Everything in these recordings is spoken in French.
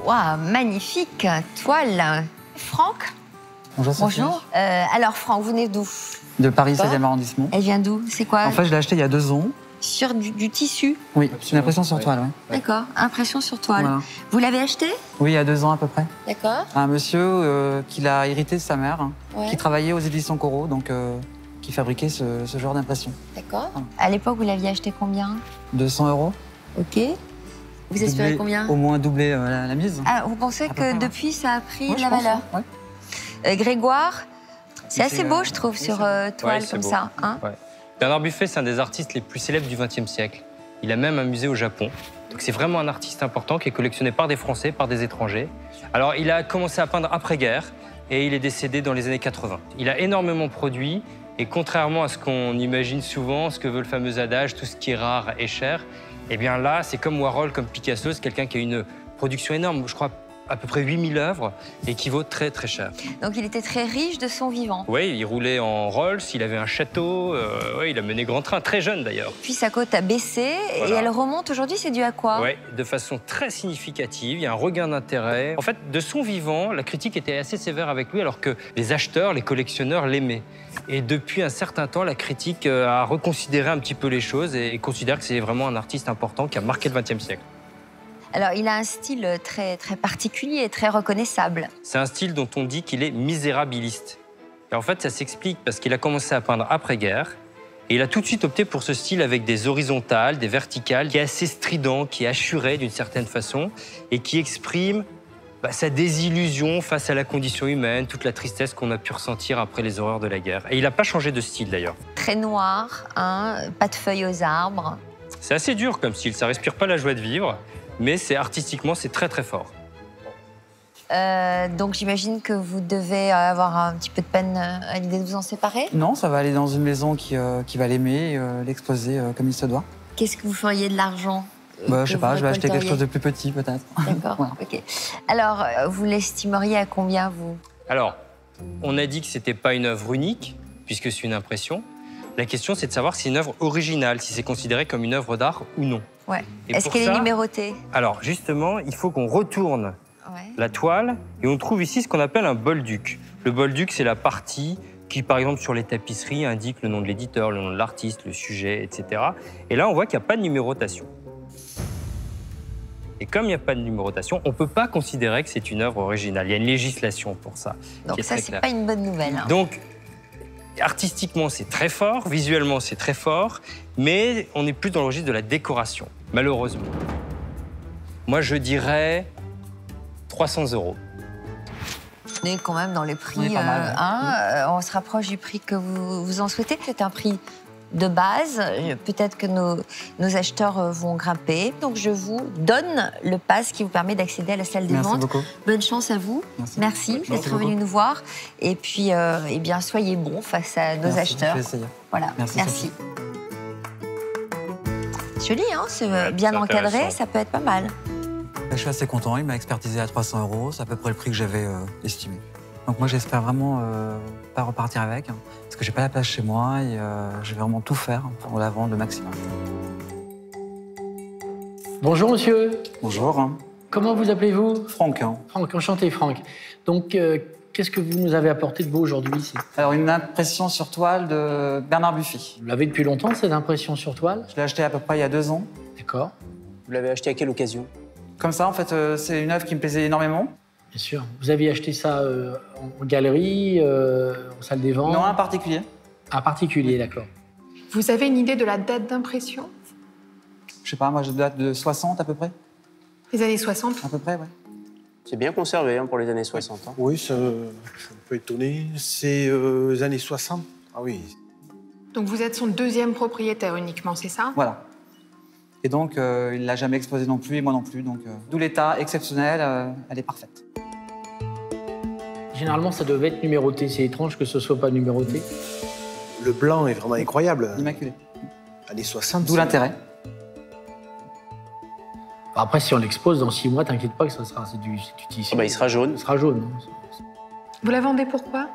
Waouh, magnifique toile. Franck? Bonjour Sophie. Bonjour. Alors Franck, vous venez d'où? De Paris 16e arrondissement. Elle vient d'où? C'est quoi? En fait, je l'ai acheté il y a 2 ans. Sur du tissu? Oui, c'est une impression sur toile, oui. D'accord, impression sur toile. Voilà. Vous l'avez acheté? Oui, il y a 2 ans à peu près. D'accord. Un monsieur qui l'a hérité de sa mère, Ouais. qui travaillait aux éditions Corot, donc qui fabriquait ce genre d'impression. D'accord. À l'époque, vous l'aviez acheté combien? 200 €. Ok. Vous espérez Doublé, combien? Au moins doubler la mise. Ah, vous pensez À peu que près, ouais. depuis, ça a pris Oui, de je la pense, valeur? ouais. Grégoire, c'est Il assez fait, beau, je trouve, sur toile Ouais, c'est comme beau. ça. Hein. Ouais. Bernard Buffet, c'est un des artistes les plus célèbres du XXe siècle. Il a même un musée au Japon. Donc c'est vraiment un artiste important qui est collectionné par des Français, par des étrangers. Alors il a commencé à peindre après-guerre et il est décédé dans les années 80. Il a énormément produit et contrairement à ce qu'on imagine souvent, ce que veut le fameux adage, tout ce qui est rare est cher, eh bien là, c'est comme Warhol, comme Picasso, c'est quelqu'un qui a une production énorme. Je crois à peu près 8000 œuvres et qui vaut très très cher. Donc il était très riche de son vivant. Oui, il roulait en Rolls, il avait un château, ouais, il a mené grand train, très jeune d'ailleurs. Puis sa cote a baissé et elle remonte aujourd'hui, c'est dû à quoi? Oui, de façon très significative, il y a un regain d'intérêt. En fait, de son vivant, la critique était assez sévère avec lui alors que les acheteurs, les collectionneurs l'aimaient. Et depuis un certain temps, la critique a reconsidéré un petit peu les choses et considère que c'est vraiment un artiste important qui a marqué le XXe siècle. Alors, il a un style très, très particulier, très reconnaissable. C'est un style dont on dit qu'il est misérabiliste. Et en fait, ça s'explique parce qu'il a commencé à peindre après-guerre et il a tout de suite opté pour ce style avec des horizontales, des verticales, qui est assez strident, qui est assuré d'une certaine façon et qui exprime sa désillusion face à la condition humaine, toute la tristesse qu'on a pu ressentir après les horreurs de la guerre. Et il n'a pas changé de style d'ailleurs. Très noir, hein, pas de feuilles aux arbres. C'est assez dur comme style, ça respire pas la joie de vivre, mais artistiquement, c'est très très fort. Donc j'imagine que vous devez avoir un petit peu de peine à l'idée de vous en séparer. Non, ça va aller dans une maison qui va l'aimer, l'exposer comme il se doit. Qu'est-ce que vous feriez de l'argent? Je sais pas, je vais acheter quelque chose de plus petit peut-être. D'accord, Voilà. ok. Alors, vous l'estimeriez à combien, vous? Alors, on a dit que c'était pas une œuvre unique, puisque c'est une impression. La question, c'est de savoir si c'est une œuvre originale, si c'est considéré comme une œuvre d'art ou non. Ouais. Et Est-ce pour qu'elle est ça- numérotée? Alors, justement, il faut qu'on retourne Ouais. la toile et on trouve ici ce qu'on appelle un bolduc. Le bolduc, c'est la partie qui, par exemple, sur les tapisseries, indique le nom de l'éditeur, le nom de l'artiste, le sujet, etc. Et là, on voit qu'il n'y a pas de numérotation. Et comme il n'y a pas de numérotation, on ne peut pas considérer que c'est une œuvre originale. Il y a une législation pour ça. Donc qui est ça, très c'est claire. pas une bonne nouvelle. Hein. Donc, artistiquement, c'est très fort, visuellement, c'est très fort, mais on est plus dans le registre de la décoration, malheureusement. Moi, je dirais 300 €. On est quand même dans les prix. On est pas mal, ouais. On se rapproche du prix que vous en souhaitez. C'est un prix de base. Peut-être que nos acheteurs vont grimper. Donc, je vous donne le pass qui vous permet d'accéder à la salle des Merci ventes. beaucoup. Bonne chance à vous. Merci d'être beaucoup. venu nous voir. Et puis, eh bien, soyez bons face à nos Merci, acheteurs. je vais essayer. Voilà, Merci, merci. Joli, hein, c'est bien c'est encadré, intéressant. ça peut être pas mal. Je suis assez content, il m'a expertisé à 300 €, c'est à peu près le prix que j'avais estimé. Donc moi j'espère vraiment pas repartir avec, parce que j'ai pas la place chez moi et je vais vraiment tout faire pour la vendre le maximum. Bonjour monsieur, Bonjour, comment vous appelez-vous? Franck. Franck, enchanté Franck. Donc, qu'est-ce que vous nous avez apporté de beau aujourd'hui ici? Alors une impression sur toile de Bernard Buffet. Vous l'avez depuis longtemps, cette impression sur toile? Je l'ai acheté à peu près il y a 2 ans. D'accord, Vous l'avez acheté à quelle occasion? Comme ça, en fait, c'est une œuvre qui me plaisait énormément. bien sûr. Vous avez acheté ça en galerie, en salle des ventes? Non, un particulier. Un particulier, d'accord. Vous avez une idée de la date d'impression? Je sais pas, moi je date de 60 à peu près. Les années 60? À peu près, ouais. C'est bien conservé pour les années 60. hein. Oui, ça, je suis un peu étonné. C'est les années 60. Ah oui. Donc vous êtes son deuxième propriétaire uniquement, c'est ça? Voilà. Et donc, il ne l'a jamais exposé non plus, et moi non plus. Donc, d'où l'état exceptionnel, elle est parfaite. Généralement, ça devait être numéroté. C'est étrange que ce soit pas numéroté. Le blanc est vraiment incroyable. Immaculé. Années 60. D'où l'intérêt. Après, si on l'expose dans 6 mois, t'inquiète pas que ça sera c'est du tissu. Ah bah, il sera jaune. Il sera jaune. hein. Vous la vendez pourquoi?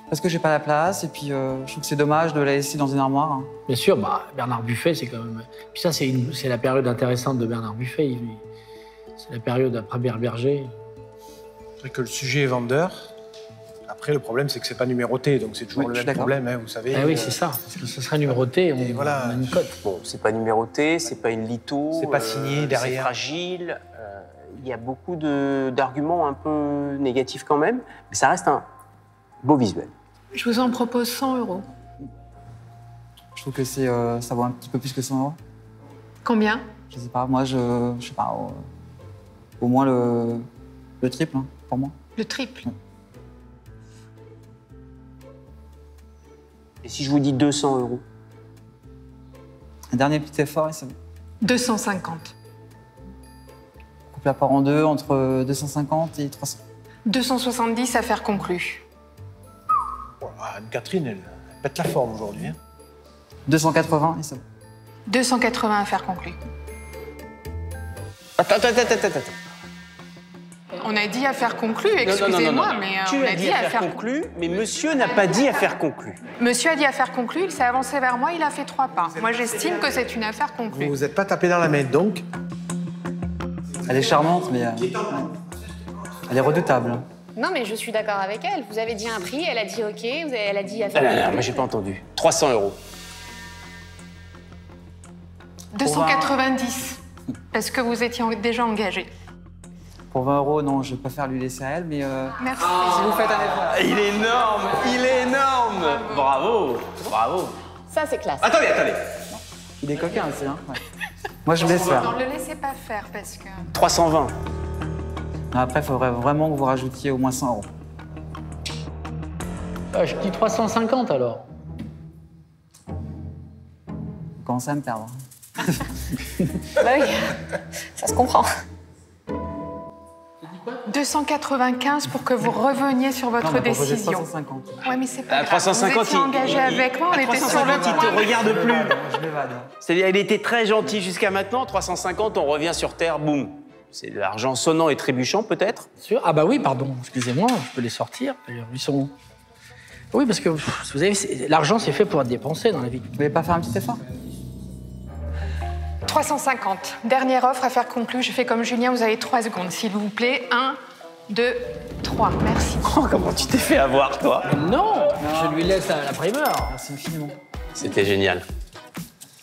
Parce que j'ai pas la place, et puis je trouve que c'est dommage de la laisser dans une armoire. Hein. Bien sûr, Bernard Buffet, c'est quand même. Puis ça, c'est la période intéressante de Bernard Buffet. C'est la période après Berger. C'est vrai que le sujet est vendeur. Après, le problème, c'est que c'est pas numéroté, donc c'est toujours Oui, le je suis même d'accord. problème, hein, vous savez. Ah oui, c'est ça. Parce que ça serait numéroté, on, voilà. on a une cote. Bon, c'est pas numéroté, c'est pas une litho. C'est pas signé derrière. C'est fragile. Il y a beaucoup d'arguments un peu négatifs quand même, mais ça reste un beau visuel. Je vous en propose 100 €. Je trouve que ça vaut un petit peu plus que 100 euros. Combien? Je sais pas, moi, je sais pas, au moins le triple, hein, pour moi. Le triple. Et si je vous dis 200 €? Un dernier petit effort et c'est bon. 250. Coupe la part en deux entre 250 et 300. 270, affaire conclue. Voilà, Anne-Catherine, elle pète la forme aujourd'hui. Hein. 280 et c'est bon. 280, affaire conclue. Attends. On a dit affaire conclue, Non. excusez-moi, mais Tu on as a dit affaire conclue, mais monsieur n'a pas dit affaire conclue. Monsieur a dit affaire conclue, il s'est avancé vers moi, il a fait 3 pas. Moi, j'estime que c'est une affaire conclue. Vous vous êtes pas tapé dans la main, donc Elle est charmante, mais elle est redoutable. Non, mais je suis d'accord avec elle. Vous avez dit un prix, elle a dit OK, elle a dit à faire. Non, moi j'ai pas entendu. 300 €. 290, parce que vous étiez déjà engagé. Pour 20 euros, non, je préfère lui laisser à elle, mais Merci. si vous faites un effort. Il est énorme. Bravo. Ça, c'est classe. Attendez. Il est coquin aussi, hein. Ouais. Moi, je laisse Non, faire. ne le laissez pas faire, parce que... 320. Après, il faudrait vraiment que vous rajoutiez au moins 100 euros. Ah, je dis 350 alors. Vous commencez à me perdre. Bah oui, ça se comprend. 295 pour que vous reveniez sur votre Non, on a proposé décision. 350. Ouais, mais c'est pas À grave. 350, vous étiez engagé avec moi, on était sur le 350, il te point. regarde plus. Je m'évade. C'est-à-dire, il était très gentil jusqu'à maintenant. 350, on revient sur Terre, boum. C'est de l'argent sonnant et trébuchant, peut-être. Sûr. Ah bah oui, pardon, excusez-moi, je peux les sortir. D'ailleurs, ils sont... Oui, parce que vous savez, l'argent, c'est fait pour être dépensé dans la vie. Vous voulez pas faire un petit effort? 350. Dernière offre, affaire conclue. Je fais comme Julien, vous avez 3 secondes, s'il vous plaît. 1, 2, 3. Merci. Oh, comment tu t'es fait avoir, toi? Non, je lui laisse la primeur. Merci infiniment. C'était génial.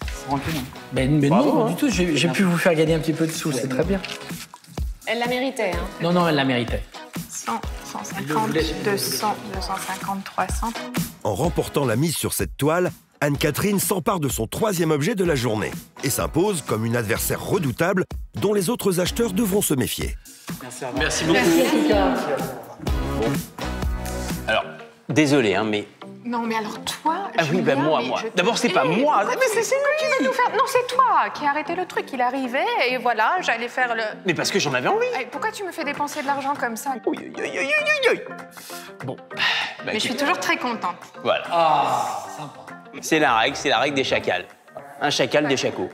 C'est rancune. Mais Bravo, non, hein. du tout, j'ai pu vous faire gagner un petit peu de sous, c'est très bien. Elle la méritait, hein. Non, elle la méritait. 100, 150, 200, 250, 300. En remportant la mise sur cette toile, Anne-Catherine s'empare de son troisième objet de la journée et s'impose comme une adversaire redoutable dont les autres acheteurs devront se méfier. Merci beaucoup. Alors, désolé, hein, mais... Non, mais alors toi... Ah oui, ben Julien, moi. mais je D'abord, c'est pas hais. moi. Pourquoi Mais c'est tu veux nous faire... Non, c'est toi qui as arrêté le truc. Il arrivait et voilà, j'allais faire le... Mais parce que j'en avais envie. Eh, pourquoi tu me fais dépenser de l'argent comme ça? Bon, bah, Mais je suis écoute, toujours très contente. voilà. Ah, sympa. C'est la règle des chacals. Un chacal des chacos.